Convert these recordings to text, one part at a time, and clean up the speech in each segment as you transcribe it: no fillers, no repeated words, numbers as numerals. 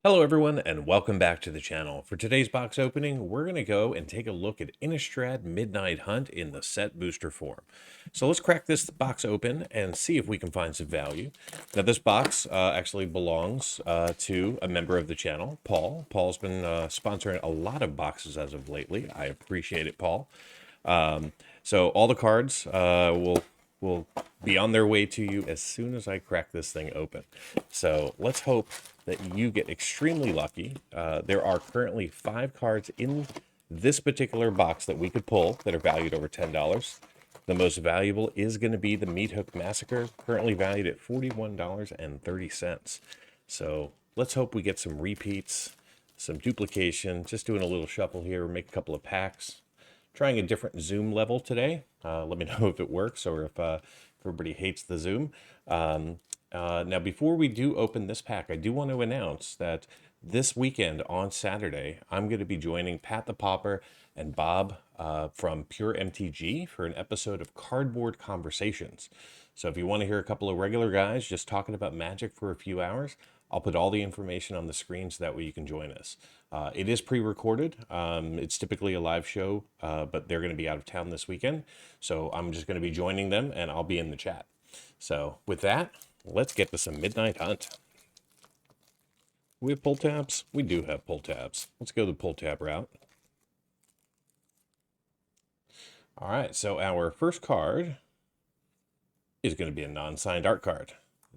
Hello everyone and welcome back to the channel. For today's box opening, we're going to go and take a look at Innistrad Midnight Hunt in the set booster form. So let's crack this box open and see if we can find some value. Now this box actually belongs to a member of the channel, Paul. Paul's been sponsoring a lot of boxes as of lately. I appreciate it, Paul. So all the cards will be on their way to you as soon as I crack this thing open. So let's hope that you get extremely lucky. There are currently 5 cards in this particular box that we could pull that are valued over $10. The most valuable is going to be the Meat Hook Massacre, currently valued at $41.30. So let's hope we get some repeats, some duplication, just doing a little shuffle here, make a couple of packs. Trying a different zoom level today. Let me know if it works or if everybody hates the zoom. Now, before we do open this pack, I do want to announce that this weekend on Saturday, I'm going to be joining Pat the Popper and Bob from Pure MTG for an episode of Cardboard Conversations. So if you want to hear a couple of regular guys just talking about Magic for a few hours, I'll put all the information on the screen so that way you can join us. It is pre-recorded. It's typically a live show, but they're going to be out of town this weekend. So I'm just going to be joining them and I'll be in the chat. So with that, let's get to some Midnight Hunt. We have pull tabs? We do have pull tabs. Let's go the pull tab route. All right, so our first card is going to be a non-signed art card.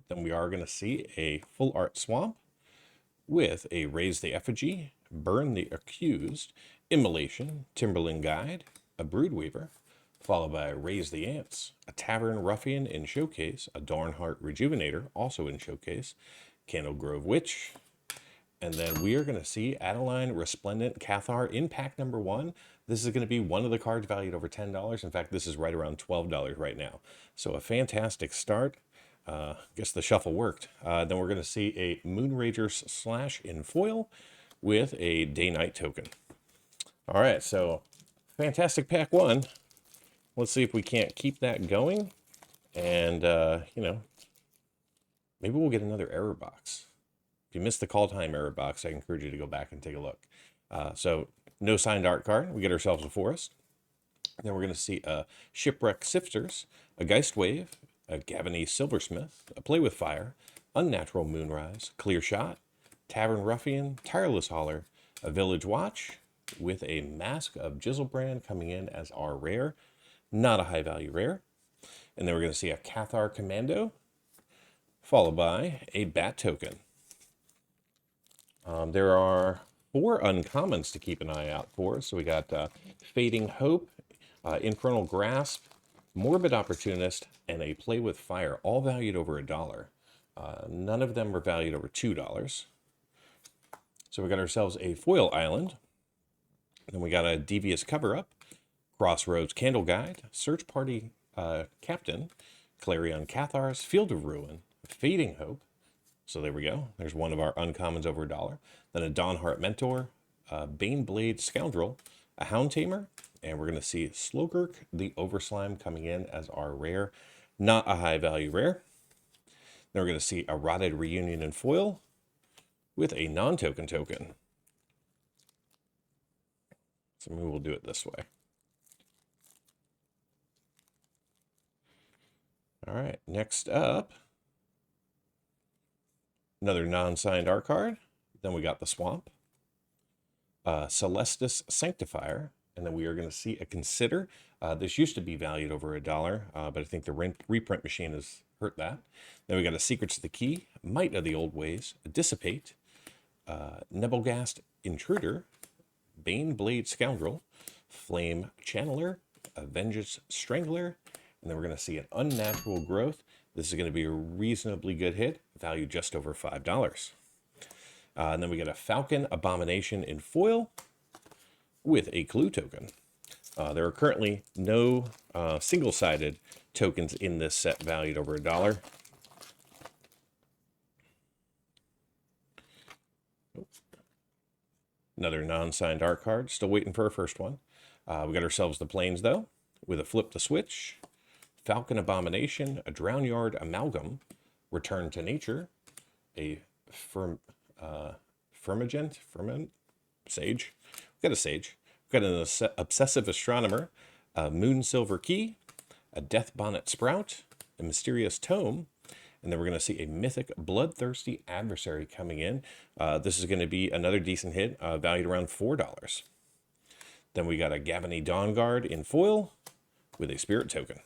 Then we are going to see a full art swamp with a Raise the Effigy, Burn the Accused, Immolation, Timberland Guide, a Broodweaver, followed by Raise the Ants, a Tavern Ruffian in Showcase, a Darnheart Rejuvenator, also in Showcase, Candle Grove Witch, and then we are going to see Adeline Resplendent Cathar in pack number 1. This is going to be one of the cards valued over $10. In fact, this is right around $12 right now. So a fantastic start. Guess the shuffle worked. Then we're going to see a Moonrager's Slash in foil with a Day-Night token. All right, so fantastic pack 1. Let's see if we can't keep that going. And, maybe we'll get another error box. If you missed the call time error box, I encourage you to go back and take a look. So no signed art card. We get ourselves a Forest. Then we're going to see a Shipwreck Sifters, a Geist Wave, a Gavany Silversmith, a Play with Fire, Unnatural Moonrise, Clear Shot, Tavern Ruffian, Tireless Hauler, a Village Watch, with a Mask of Jizzlebrand coming in as our rare. Not a high value rare. And then we're going to see a Cathar Commando, followed by a Bat token. There are 4 uncommons to keep an eye out for. So we got Fading Hope, Infernal Grasp, Morbid Opportunist, and a Play with Fire, all valued over $1. None of them are valued over $2. So we got ourselves a Foil Island. Then we got a Devious Cover-Up, Crossroads Candle Guide, Search Party Captain, Clarion Cathars, Field of Ruin, Fading Hope. So there we go. There's one of our uncommons over $1. Then a Dawnheart Mentor, a Baneblade Scoundrel, a Hound Tamer, and we're going to see Slogurk the Overslime coming in as our rare. Not a high value rare. Then we're going to see a Rotted Reunion in foil with a non-token token. So maybe we'll do it this way. All right, next up, another non-signed art card. Then we got the Swamp, Celestis Sanctifier, and then we are going to see a Consider. This used to be valued over $1, but I think the reprint machine has hurt that. Then we got a Secrets of the Key, Might of the Old Ways, Dissipate, Nebelgast Intruder, Baneblade Scoundrel, Flame Channeler, a Vengeance Strangler, and then we're going to see an Unnatural Growth. This is going to be a reasonably good hit, valued just over $5. And then we get a Falcon Abomination in foil with a Clue token. There are currently no single-sided tokens in this set valued over $1. Another non-signed art card. Still waiting for our first one. We got ourselves the Plains, though, with a Flip the Switch, Falcon Abomination, a Drownyard Amalgam, Return to Nature, a Sage. We've got a Sage. We've got an Obsessive Astronomer, a Moon Silver Key, a Death Bonnet Sprout, a Mysterious Tome, and then we're going to see a Mythic Bloodthirsty Adversary coming in. This is going to be another decent hit, valued around $4. Then we got a Gavany Dawnguard in foil with a Spirit Token.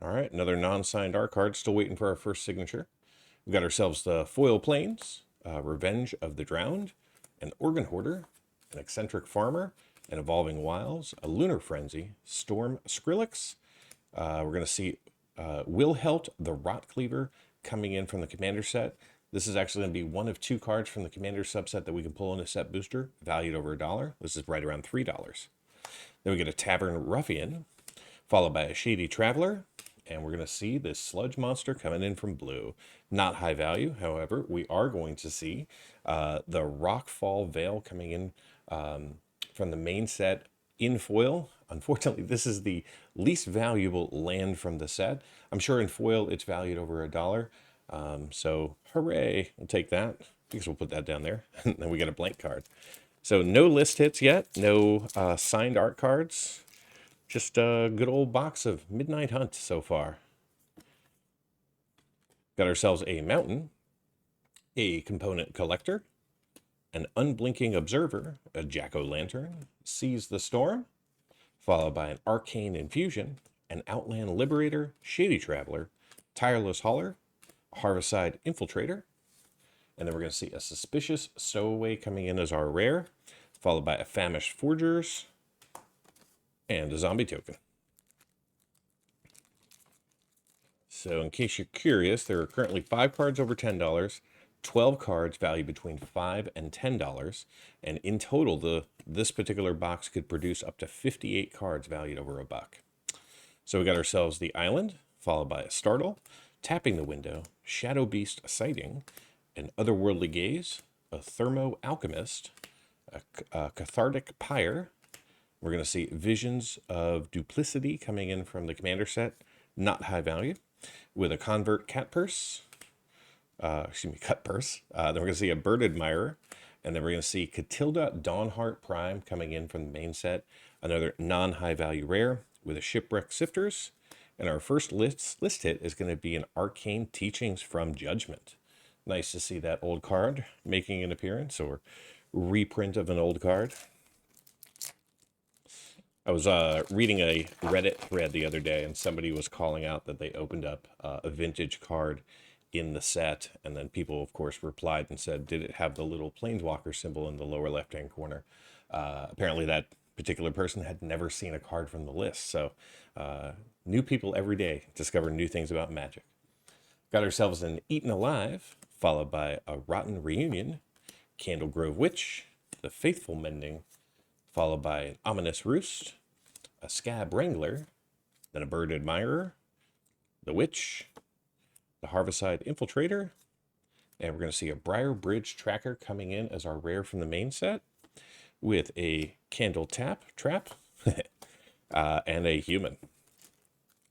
All right, another non-signed art card. Still waiting for our first signature. We've got ourselves the Foil Plains, Revenge of the Drowned, an Organ Hoarder, an Eccentric Farmer, an Evolving Wilds, a Lunar Frenzy, Storm Skrillex. We're going to see Wilhelt the Rot Cleaver coming in from the Commander set. This is actually going to be one of 2 cards from the Commander subset that we can pull in a set booster, valued over $1. This is right around $3. Then we get a Tavern Ruffian, followed by a Shady Traveler, and we're going to see this Sludge Monster coming in from blue. Not high value, however, we are going to see the Rockfall Veil coming in from the main set in foil. Unfortunately, this is the least valuable land from the set. I'm sure in foil it's valued over $1. So hooray, we'll take that. I guess we'll put that down there. And then we get a blank card. So no list hits yet, no signed art cards. Just a good old box of Midnight Hunt so far. Got ourselves a Mountain, a Component Collector, an Unblinking Observer, a Jack-o'-lantern, Seize the Storm, followed by an Arcane Infusion, an Outland Liberator, Shady Traveler, Tireless Hauler, a Harvestside Infiltrator, and then we're going to see a Suspicious Stowaway coming in as our rare, followed by a Famished Forgers, and a Zombie Token. So in case you're curious, there are currently 5 cards over $10, 12 cards valued between $5 and $10, and in total, this particular box could produce up to 58 cards valued over $1. So we got ourselves the Island, followed by a Startle, Tapping the Window, Shadow Beast Sighting, an Otherworldly Gaze, a Thermo Alchemist, a Cathartic Pyre. We're going to see Visions of Duplicity coming in from the Commander set, not high value, with a Convert Cut Purse. Then we're going to see a Bird Admirer, and then we're going to see Catilda Dawnheart Prime coming in from the main set, another non-high value rare with a Shipwreck Sifters, and our first list hit is going to be an Arcane Teachings from Judgment. Nice to see that old card making an appearance, or reprint of an old card. I was reading a Reddit thread the other day, and somebody was calling out that they opened up a vintage card in the set, and then people, of course, replied and said, did it have the little Planeswalker symbol in the lower left-hand corner? Apparently that particular person had never seen a card from the list, so new people every day discover new things about Magic. Got ourselves an Eaten Alive, followed by a Rotten Reunion, Candle Grove Witch, the Faithful Mending, followed by an Ominous Roost, a Scab Wrangler, then a Bird Admirer, the Witch, the Harvestside Infiltrator, and we're going to see a Briar Bridge Tracker coming in as our rare from the main set, with a Candle Trap, and a Human.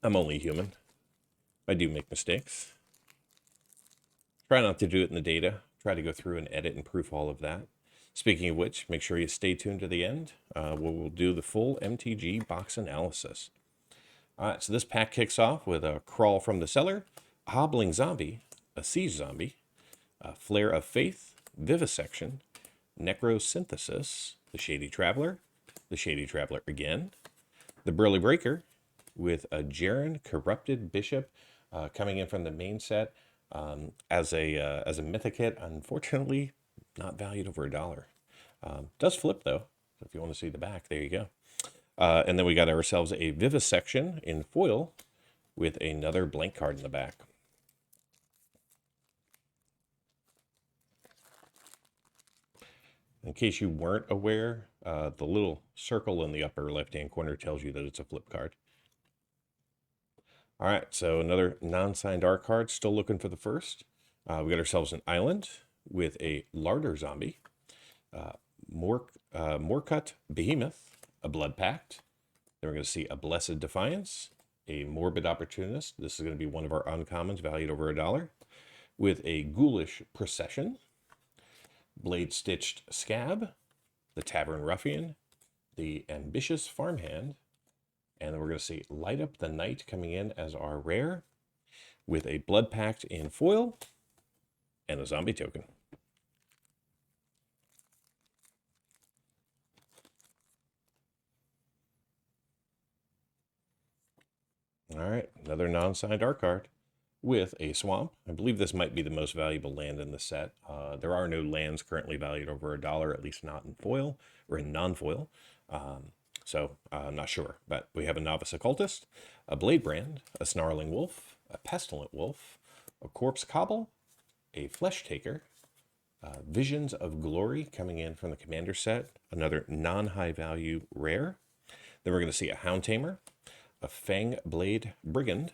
I'm only human. I do make mistakes. Try not to do it in the data. Try to go through and edit and proof all of that. Speaking of which, make sure you stay tuned to the end, where we'll do the full MTG box analysis. All right, so this pack kicks off with a Crawl from the Cellar, a Hobbling Zombie, a Siege Zombie, a Flare of Faith, Vivisection, Necrosynthesis, the Shady Traveler again, the Burly Breaker, with a Jaren Corrupted Bishop coming in from the main set as a mythic hit. Unfortunately, not valued over $1. Does flip though, so if you want to see the back, there you go. And then we got ourselves a Vivisection in foil with another blank card in the back. In case you weren't aware, the little circle in the upper left-hand corner tells you that it's a flip card. All right, so another non-signed art card, still looking for the first. We got ourselves an Island with a Larder Zombie, Moorcut Behemoth, a Blood Pact. Then we're going to see a Blessed Defiance, a Morbid Opportunist. This is going to be one of our uncommons valued over $1. With a Ghoulish Procession, Blade Stitched Scab, the Tavern Ruffian, the Ambitious Farmhand, and then we're going to see Light Up the Night coming in as our rare, with a Blood Pact in foil, and a zombie token. All right, another non-signed art card with a swamp. I believe this might be the most valuable land in the set. There are no lands currently valued over $1, at least not in foil or in non-foil. So I'm not sure, but we have a Novice Occultist, a Blade Brand, a Snarling Wolf, a Pestilent Wolf, a Corpse Cobble, a Flesh Taker, Visions of Glory coming in from the Commander set, another non-high value rare. Then we're going to see a Hound Tamer, a Fang Blade Brigand,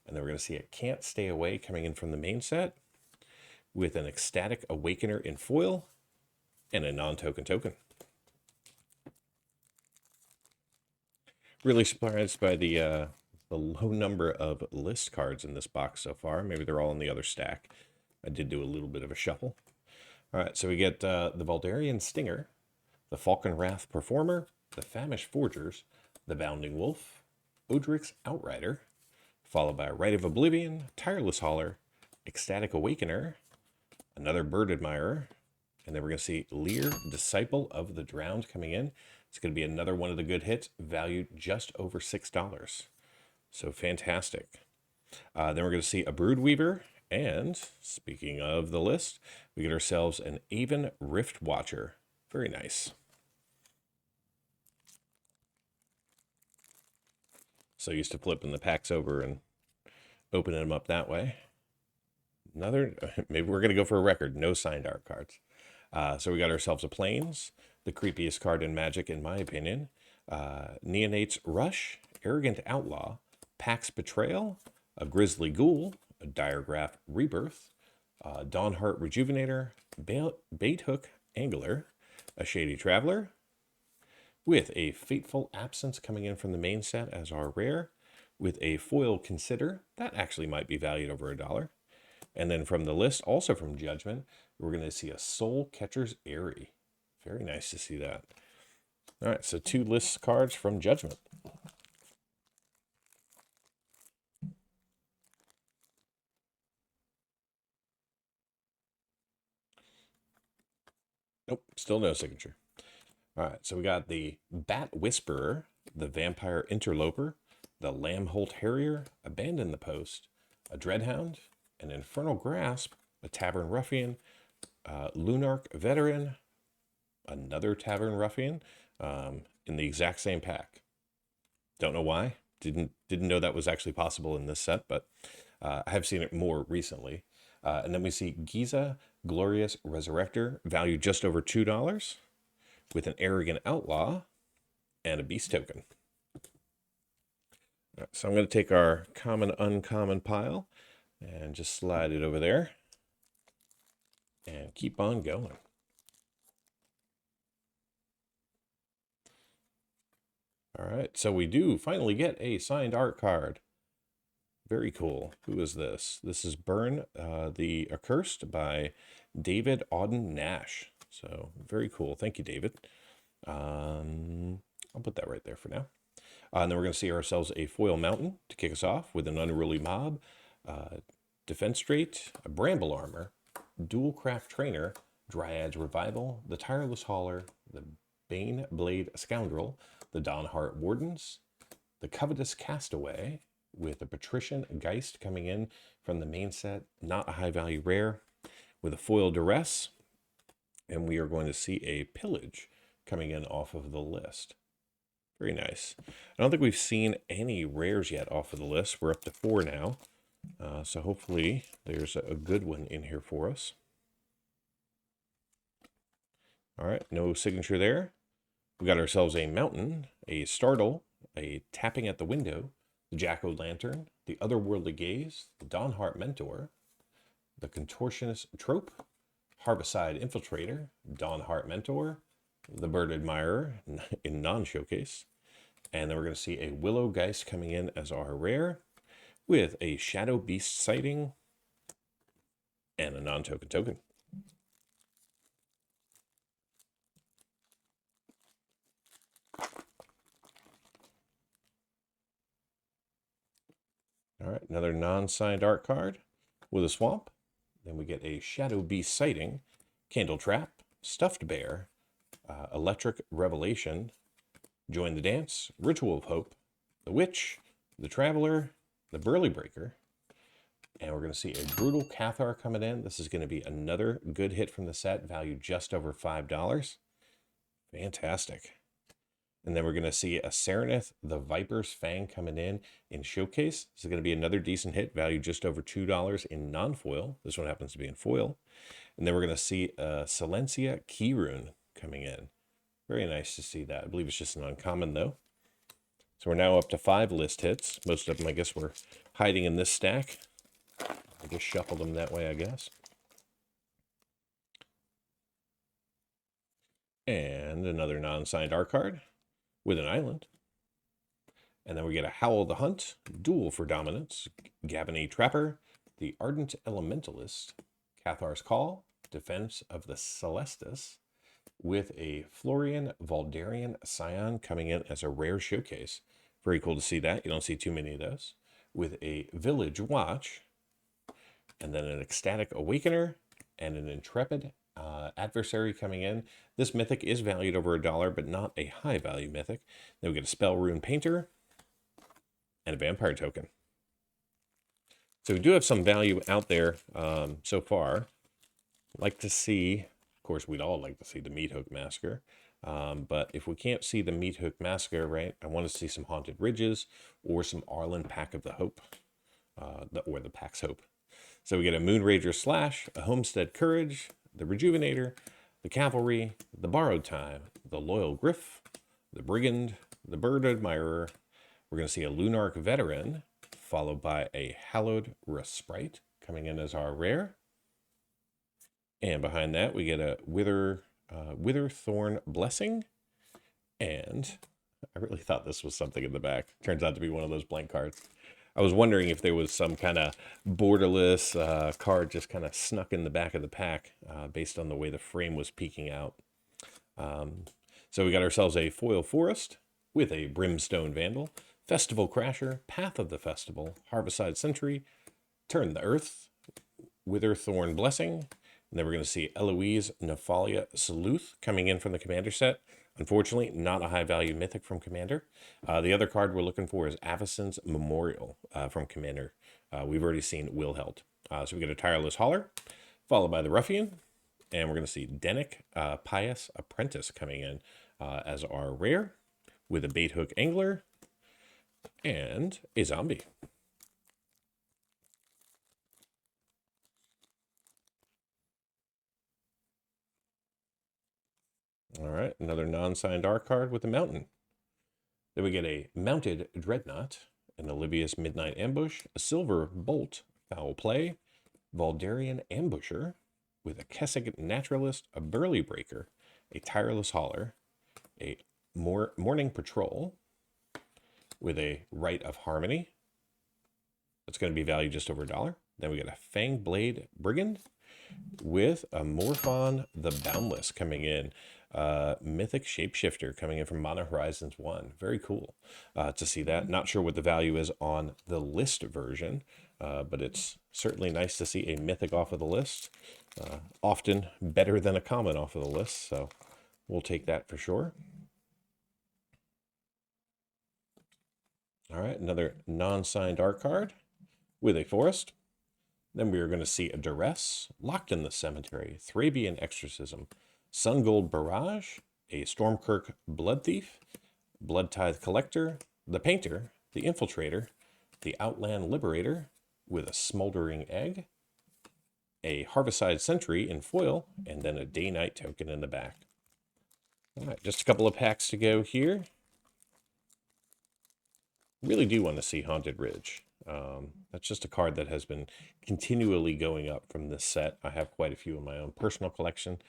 and then we're going to see a Can't Stay Away coming in from the main set, with an Ecstatic Awakener in foil, and a non-token token. Really surprised by the low number of list cards in this box so far. Maybe they're all in the other stack. I did do a little bit of a shuffle. All right, so we get the Valdarian Stinger, the Falcon Wrath Performer, the Famished Forgers, the Bounding Wolf, Odric's Outrider, followed by Rite of Oblivion, Tireless Hauler, Ecstatic Awakener, another Bird Admirer, and then we're going to see Lear, Disciple of the Drowned coming in. It's going to be another one of the good hits, valued just over $6. So fantastic. Then we're going to see a Broodweaver, and speaking of the list, we get ourselves an Aven Rift Watcher. Very nice. So used to flipping the packs over and opening them up that way. Maybe we're going to go for a record. No signed art cards. So we got ourselves a Plains, the creepiest card in Magic, in my opinion. Neonate's Rush, Arrogant Outlaw, Pax Betrayal, a Grisly Ghoul, a Diregraph Rebirth, Dawnheart Rejuvenator, Baithook Angler, a Shady Traveler, with a Fateful Absence coming in from the main set as our rare, with a foil Consider. That actually might be valued over $1. And then from the list, also from Judgment, we're going to see a Soul Catcher's Airy. Very nice to see that. All right, so 2 list cards from Judgment. Nope, still no signature. All right, so we got the Bat Whisperer, the Vampire Interloper, the Lambholt Harrier, Abandon the Post, a Dreadhound, an Infernal Grasp, a Tavern Ruffian, Lunarch Veteran, another Tavern Ruffian, in the exact same pack. Don't know why. Didn't know that was actually possible in this set, but I have seen it more recently. And then we see Giza Glorious Resurrector, valued just over $2, with an Arrogant Outlaw and a Beast token. Right, so I'm going to take our common uncommon pile and just slide it over there and keep on going. All right, so we do finally get a signed art card. Very cool. Who is this? This is Burn the Accursed by David Auden Nash. So very cool. Thank you, David. I'll put that right there for now. And then we're going to see ourselves a Foil Mountain to kick us off with an Unruly Mob, Defense Straight, a Bramble Armor, Dual Craft Trainer, Dryad's Revival, the Tireless Hauler, the Bane Blade Scoundrel, the Dawnheart Wardens, the Covetous Castaway, with a Patrician Geist coming in from the main set, not a high value rare, with a Foil Duress, and we are going to see a Pillage coming in off of the list. Very nice. I don't think we've seen any rares yet off of the list. We're up to 4 now, so hopefully there's a good one in here for us. All right, no signature there. We got ourselves a Mountain, a Startle, a Tapping at the Window, the Jack-O-Lantern, the Otherworldly Gaze, the Dawnheart Mentor, the Contortionist Trope, Harbicide Infiltrator, Dawnheart Mentor, the Bird Admirer in non-showcase, And then we're going to see a Willow Geist coming in as our rare with a Shadow Beast sighting and a non-token token. All right, another non-signed art card with a swamp. Then we get a Shadow Beast sighting, Candle Trap, Stuffed Bear, Electric Revelation, Join the Dance, Ritual of Hope, the Witch, the Traveler, the Burly Breaker, and we're going to see a Brutal Cathar coming in. This is going to be another good hit from the set, valued just over $5. Fantastic. And then we're going to see a Serenith, the Viper's Fang coming in Showcase. This is going to be another decent hit, valued just over $2 in non-foil. This one happens to be in foil. And then we're going to see a Silencia Keyrune coming in. Very nice to see that. I believe it's just an uncommon, though. So we're now up to 5 list hits. Most of them, I guess, were hiding in this stack. I just shuffled them that way, I guess. And another non-signed art card with an island. And then we get a Howl the Hunt, Duel for Dominance, Gavany Trapper, the Ardent Elementalist, Cathar's Call, Defense of the Celestis, with a Florian Valdarian Scion coming in as a rare showcase. Very cool to see that. You don't see too many of those. With a Village Watch, and then an Ecstatic Awakener, and an Intrepid Adversary coming in. This mythic is valued over $1, but not a high value mythic. Then we get a Spell Rune Painter, and a Vampire token. So we do have some value out there so far. Like to see, of course, we'd all like to see the Meathook Massacre. But if we can't see the Meathook Massacre, right, I want to see some Haunted Ridges or some Arlen Pack of the Hope, or the Pack's Hope. So we get a Moonrager Slash, a Homestead Courage, the Rejuvenator, the Cavalry, the Borrowed Time, the Loyal Griff, the Brigand, the Bird Admirer. We're going to see a Lunarch Veteran, followed by a Hallowed Respite coming in as our rare. And behind that, we get a Witherthorn Blessing. And I really thought this was something in the back. Turns out to be one of those blank cards. I was wondering if there was some kind of borderless card just kind of snuck in the back of the pack based on the way the frame was peeking out. So we got ourselves a Foil Forest with a Brimstone Vandal, Festival Crasher, Path of the Festival, Harvestside Sentry, Turn the Earth, Witherthorn Blessing, and then we're going to see Eloise Nephalia Sleuth coming in from the Commander set. Unfortunately, not a high-value mythic from Commander. The other card we're looking for is Avacyn's Memorial from Commander. We've already seen Wilheld. So we get a Tireless Hauler, followed by the Ruffian, and we're going to see Denick Pious Apprentice coming in as our rare, with a Baithook Angler, and a Zombie. All right, another non-signed art card with a Mountain. Then we get a Mounted Dreadnought, an Olivia's Midnight Ambush, a Silver Bolt, Foul Play, Valdarian Ambusher, with a Kessig Naturalist, a Burly Breaker, a Tireless Hauler, a Morning Patrol, with a Rite of Harmony. That's going to be valued just over $1. Then we get a Fang Blade Brigand, with a Morphon the Boundless coming in. Mythic Shapeshifter coming in from Mono Horizons 1. Very cool to see that. Not sure what the value is on the list version, but it's certainly nice to see a mythic off of the list. Often better than a common off of the list, so we'll take that for sure. All right, another non-signed art card with a Forest. Then we are going to see a Duress, Locked in the Cemetery, Thrabian Exorcism, Sungold Barrage, a Stormkirk Blood Thief, Blood Tithe Collector, the Painter, the Infiltrator, the Outland Liberator with a Smoldering Egg, a Harvestside Sentry in foil, and then a Day-Night token in the back. All right, just a couple of packs to go here. Really do want to see Haunted Ridge. That's just a card that has been continually going up from this set. I have quite a few in my own personal collection,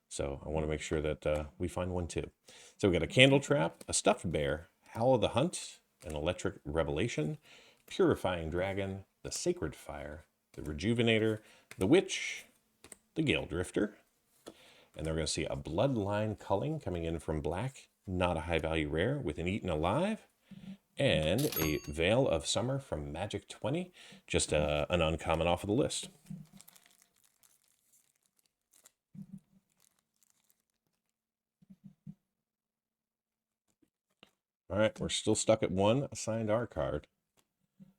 so I want to make sure that we find one too. So we got a Candle Trap, a Stuffed Bear, Howl of the Hunt, an Electric Revelation, Purifying Dragon, the Sacred Fire, the Rejuvenator, the Witch, the Gale Drifter, and then we're going to see a Bloodline Culling coming in from black, not a high value rare, with an Eaten Alive, and a Veil of Summer from Magic 20, just an uncommon off of the list. All right, we're still stuck at one assigned art card.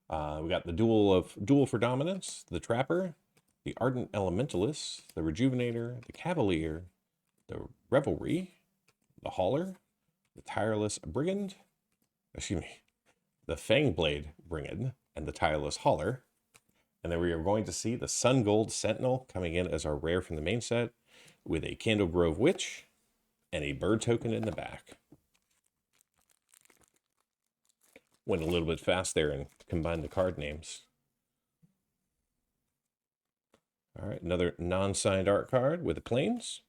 We got the Duel for Dominance, the Trapper, the Ardent Elementalist, the Rejuvenator, the Cavalier, the Revelry, the Hauler, the Tireless Brigand, the Fangblade Brigand, and the Tireless Hauler. And then we are going to see the Sun Gold Sentinel coming in as our rare from the main set with a Candle Grove Witch and a bird token in the back. Went a little bit fast there and combined the card names. All right, another non-signed art card with the Plains.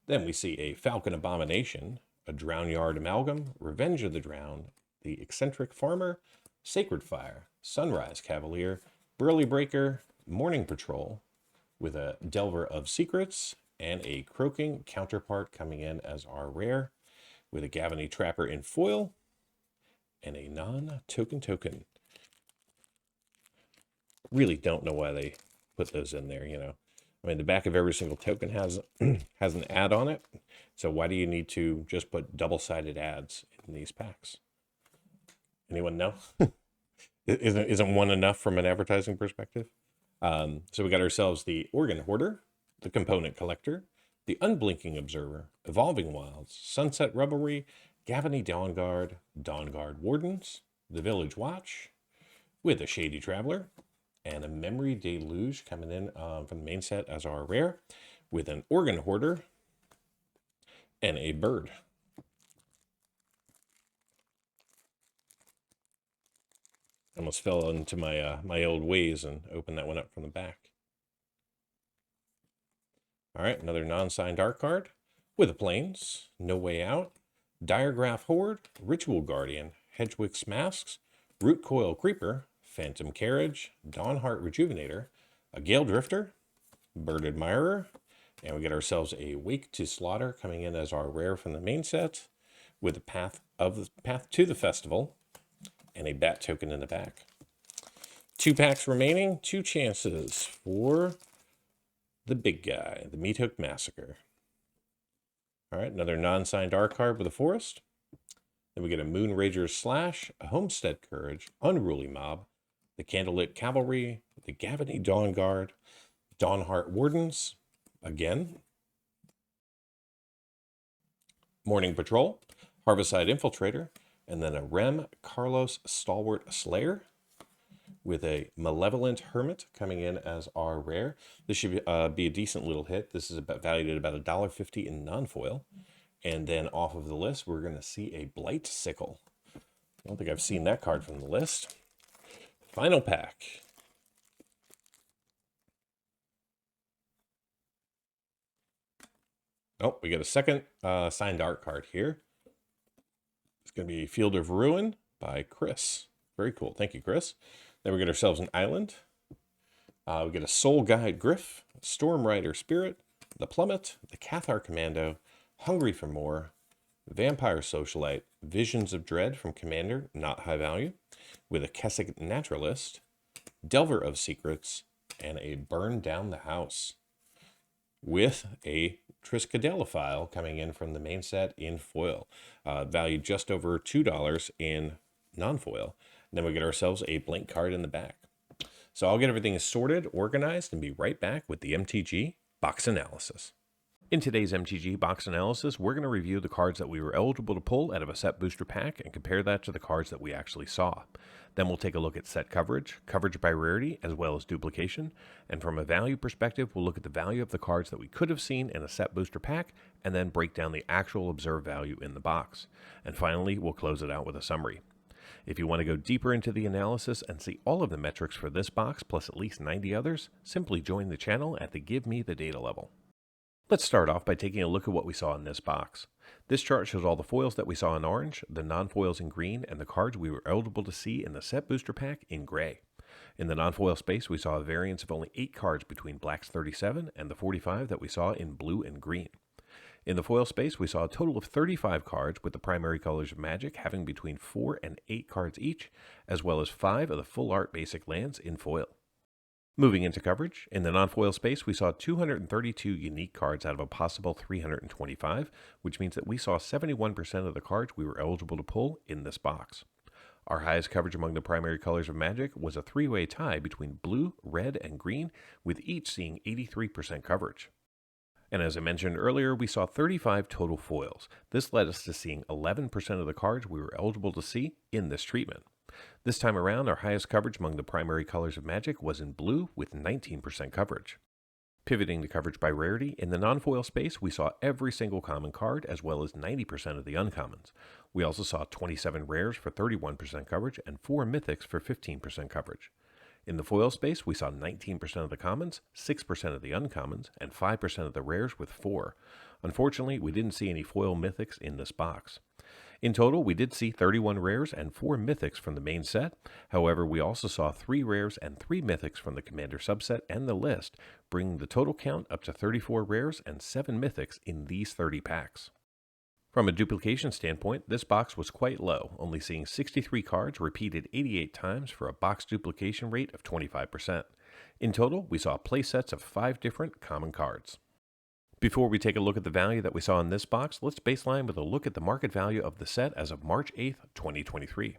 Then we see a Falcon Abomination, a Drown Yard Amalgam, Revenge of the Drowned, the Eccentric Farmer, Sacred Fire, Sunrise Cavalier, Burly Breaker, Morning Patrol, with a Delver of Secrets, and a Croaking counterpart coming in as our rare, with a Gavany Trapper in foil, and a non-token. Really don't know why they put those in there, you know. I mean, the back of every single token has has an ad on it. So why do you need to just put double-sided ads in these packs? Anyone know? Isn't one enough from an advertising perspective? So we got ourselves the Organ Hoarder, the Component Collector, the Unblinking Observer, Evolving Wilds, Sunset Revelry, Gavany Dawnguard Wardens, the Village Watch, with a Shady Traveler, and a Memory Deluge coming in from the main set as our rare, with an Organ Hoarder and a bird. Almost fell into my my old ways and opened that one up from the back. All right, another non-signed art card with the Plains, No Way Out, Diregraph Horde, Ritual Guardian, Hedgewick's Masks, Root Coil Creeper, Phantom Carriage, Dawnheart Rejuvenator, a Gale Drifter, Bird Admirer, and we get ourselves a Wake to Slaughter coming in as our rare from the main set, with the Path to the Festival, and a Bat token in the back. 2 packs remaining, 2 chances for the big guy, the Meat Hook Massacre. All right, another non-signed art card with a Forest. Then we get a Moonrager's Slash, a Homestead Courage, Unruly Mob, the Candlelit Cavalry, the Gavany Dawnguard, Dawnheart Wardens, again, Morning Patrol, Harvestside Infiltrator, and then a Rem Carlos Stalwart Slayer, with a Malevolent Hermit coming in as our rare. This should be a decent little hit. This is valued at about $1.50 in non-foil. And then off of the list, we're going to see a Blight Sickle. I don't think I've seen that card from the list. Final pack. Oh, we get a second signed art card here. It's going to be Field of Ruin by Chris. Very cool. Thank you, Chris. Then we get ourselves an island. We get a Soul Guide Griff, Storm Rider Spirit, the Plummet, the Cathar Commando, Hungry for More, Vampire Socialite, Visions of Dread from Commander, not high value, with a Kessig Naturalist, Delver of Secrets, and a Burn Down the House, with a Triskaidekaphile coming in from the main set in foil, valued just over $2 in non-foil. Then we get ourselves a blank card in the back. So I'll get everything sorted, organized, and be right back with the MTG box analysis. In today's MTG box analysis, we're going to review the cards that we were eligible to pull out of a set booster pack and compare that to the cards that we actually saw. Then we'll take a look at set coverage, coverage by rarity, as well as duplication. And from a value perspective, we'll look at the value of the cards that we could have seen in a set booster pack, and then break down the actual observed value in the box. And finally, we'll close it out with a summary. If you want to go deeper into the analysis and see all of the metrics for this box, plus at least 90 others, simply join the channel at the Give Me the Data level. Let's start off by taking a look at what we saw in this box. This chart shows all the foils that we saw in orange, the non-foils in green, and the cards we were eligible to see in the set booster pack in gray. In the non-foil space, we saw a variance of only 8 cards between Black's 37 and the 45 that we saw in blue and green. In the foil space, we saw a total of 35 cards, with the primary colors of Magic having between 4 and 8 cards each, as well as 5 of the full art basic lands in foil. Moving into coverage, in the non-foil space, we saw 232 unique cards out of a possible 325, which means that we saw 71% of the cards we were eligible to pull in this box. Our highest coverage among the primary colors of Magic was a 3-way tie between blue, red, and green, with each seeing 83% coverage. And as I mentioned earlier, we saw 35 total foils. This led us to seeing 11% of the cards we were eligible to see in this treatment. This time around, our highest coverage among the primary colors of Magic was in blue with 19% coverage. Pivoting to coverage by rarity, in the non-foil space, we saw every single common card as well as 90% of the uncommons. We also saw 27 rares for 31% coverage and 4 mythics for 15% coverage. In the foil space, we saw 19% of the commons, 6% of the uncommons, and 5% of the rares with 4. Unfortunately, we didn't see any foil mythics in this box. In total, we did see 31 rares and 4 mythics from the main set. However, we also saw 3 rares and 3 mythics from the Commander subset and the list, bringing the total count up to 34 rares and 7 mythics in these 30 packs. From a duplication standpoint, this box was quite low, only seeing 63 cards repeated 88 times for a box duplication rate of 25%. In total, we saw play sets of 5 different common cards. Before we take a look at the value that we saw in this box, let's baseline with a look at the market value of the set as of March 8th, 2023.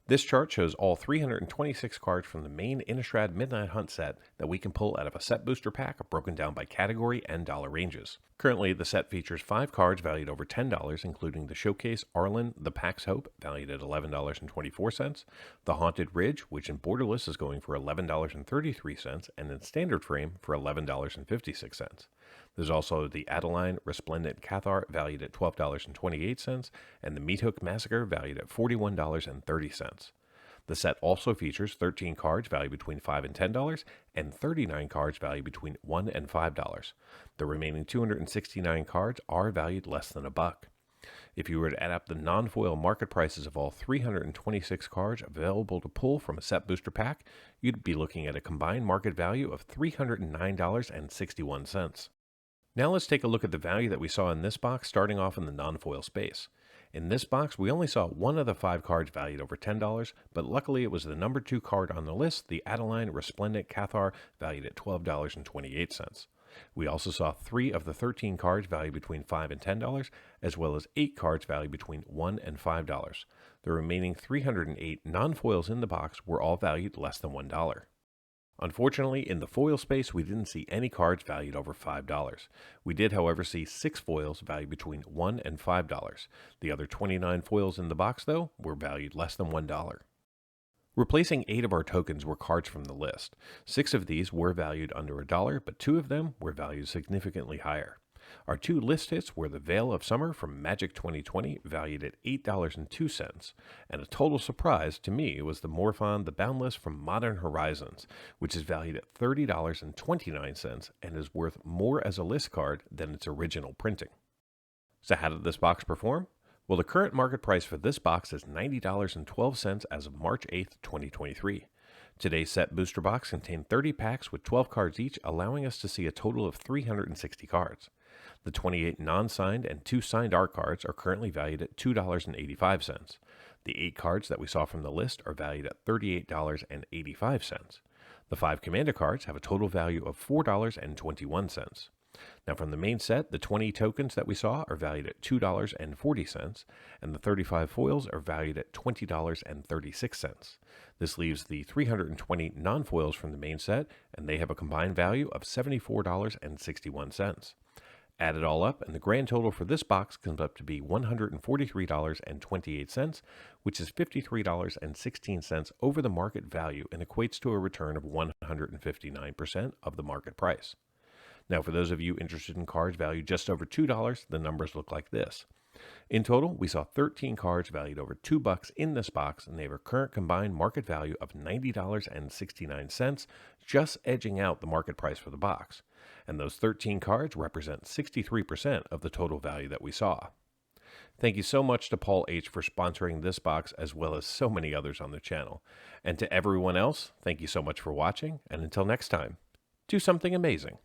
This chart shows all 326 cards from the main Innistrad Midnight Hunt set that we can pull out of a set booster pack broken down by category and dollar ranges. Currently, the set features 5 cards valued over $10, including the Showcase Arlen the Pax Hope, valued at $11.24, the Haunted Ridge, which in Borderless is going for $11.33, and in Standard Frame for $11.56. There's also the Adeline Resplendent Cathar, valued at $12.28, and the Meathook Massacre, valued at $41.30. The set also features 13 cards valued between $5 and $10, and 39 cards valued between $1 and $5. The remaining 269 cards are valued less than $1. If you were to add up the non-foil market prices of all 326 cards available to pull from a set booster pack, you'd be looking at a combined market value of $309.61. Now let's take a look at the value that we saw in this box, starting off in the non-foil space. In this box, we only saw 1 of the 5 cards valued over $10, but luckily it was the number 2 card on the list, the Adeline Resplendent Cathar, valued at $12.28. We also saw 3 of the 13 cards valued between $5 and $10, as well as 8 cards valued between $1 and $5. The remaining 308 non-foils in the box were all valued less than $1. Unfortunately, in the foil space, we didn't see any cards valued over $5. We did, however, see 6 foils valued between $1 and $5. The other 29 foils in the box, though, were valued less than $1. Replacing 8 of our tokens were cards from the list. 6 of these were valued under $1, but 2 of them were valued significantly higher. Our 2 list hits were the Veil of Summer from Magic 2020, valued at $8.02, and a total surprise to me was the Morphon the Boundless from Modern Horizons, which is valued at $30.29 and is worth more as a list card than its original printing. So how did this box perform? Well, the current market price for this box is $90.12 as of March 8th, 2023. Today's set booster box contained 30 packs with 12 cards each, allowing us to see a total of 360 cards. The 28 non-signed and 2 signed art cards are currently valued at $2.85. The 8 cards that we saw from the list are valued at $38.85. The 5 Commander cards have a total value of $4.21. Now from the main set, the 20 tokens that we saw are valued at $2.40, and the 35 foils are valued at $20.36. This leaves the 320 non-foils from the main set, and they have a combined value of $74.61. Add it all up, and the grand total for this box comes up to be $143.28, which is $53.16 over the market value and equates to a return of 159% of the market price. Now, for those of you interested in cards valued just over $2, the numbers look like this. In total, we saw 13 cards valued over $2 in this box, and they have a current combined market value of $90.69, just edging out the market price for the box. and those 13 cards represent 63% of the total value that we saw. Thank you so much to Paul H. for sponsoring this box, as well as so many others on the channel. And to everyone else, thank you so much for watching, and until next time, do something amazing.